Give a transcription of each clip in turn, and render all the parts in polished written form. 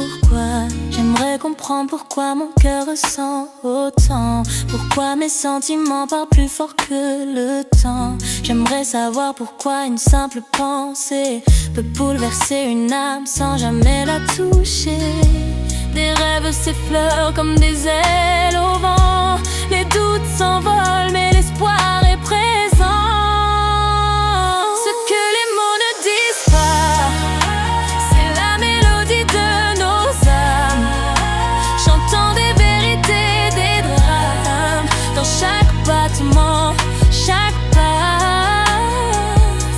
pourquoi. J'aimerais comprendre pourquoi mon cœur ressent autant, pourquoi mes sentiments parlent plus fort que le temps. J'aimerais savoir pourquoi une simple pensée peut bouleverser une âme sans jamais la toucher. Des rêves s'effleurent comme des ailes au vent, les doutes s'envolent mais l'espoir est présent. Ce que les mots ne disent pas, c'est la mélodie de nos âmes, chantant des vérités, des drames, dans chaque battement, chaque pas.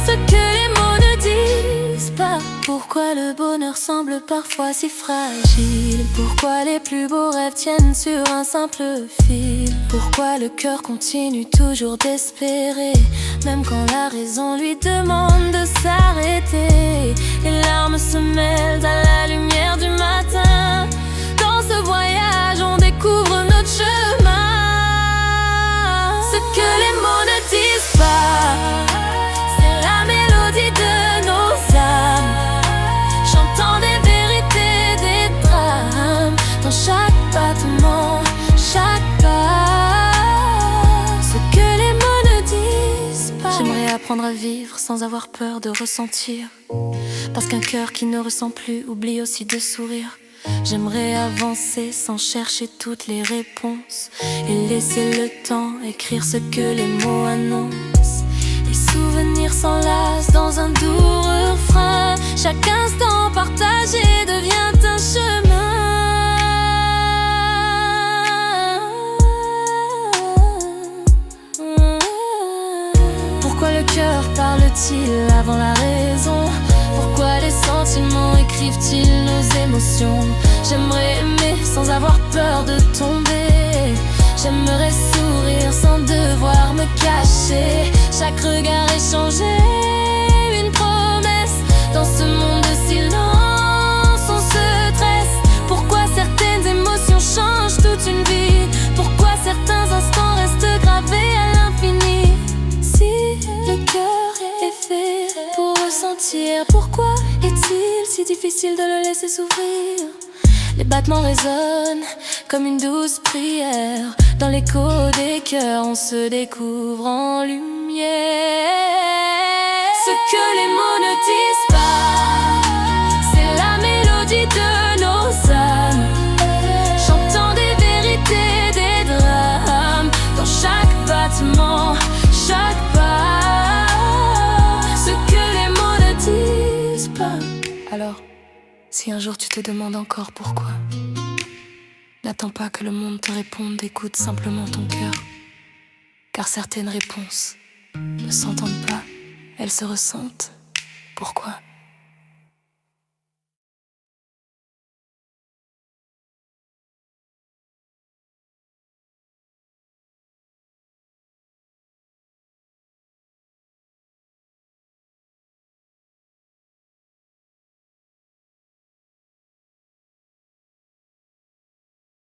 Ce que les mots ne disent pas. Pourquoi le bonheur semble parfois si fragile? Pourquoi les plus beaux rêves tiennent sur un simple fil? Pourquoi le cœur continue toujours d'espérer, même quand la raison lui demande de s'arrêter? Les larmes se mêlent à la lumière du matin. Dans ce voyage, on découvre notre chemin. Ce que les mots ne disent pas, c'est la mélodie de nos âmes, chantant des vérités, des drames, dans chaque battement, chaque pas. Ce que les mots ne disent pas. J'aimerais apprendre à vivre sans avoir peur de ressentir, parce qu'un cœur qui ne ressent plus oublie aussi de sourire. J'aimerais avancer sans chercher toutes les réponses et laisser le temps écrire ce que les mots annoncent. Les souvenirs s'enlacent dans un doux refrain. Chaque instant partagé devient un chemin. Pourquoi le cœur parle-t-il avant la raison? Pourquoi les sentiments écrivent-ils nos émotions? J'aimerais aimer sans avoir peur de tomber. J'aimerais sourire sans devoir me cacher. Chaque regard échangé, une promesse. Dans ce monde de silence, on se tresse. Pourquoi certaines émotions changent toute une vie? Pourquoi certains instants restent gravés à l'infini? Si le cœur est fait pour ressentir, pourquoi est-il si difficile de le laisser s'ouvrir? Les battements résonnent comme une douce prière. Dans l'écho des cœurs, on se découvre en lumière. Ce que les mots ne disent pas, c'est la mélodie de nos âmes, chantant des vérités, des drames, dans chaque battement, chaque pas. Ce que les mots ne disent pas. Alors, si un jour tu te demandes encore pourquoi, n'attends pas que le monde te réponde, écoute simplement ton cœur. Car certaines réponses ne s'entendent pas, elles se ressentent. Pourquoi?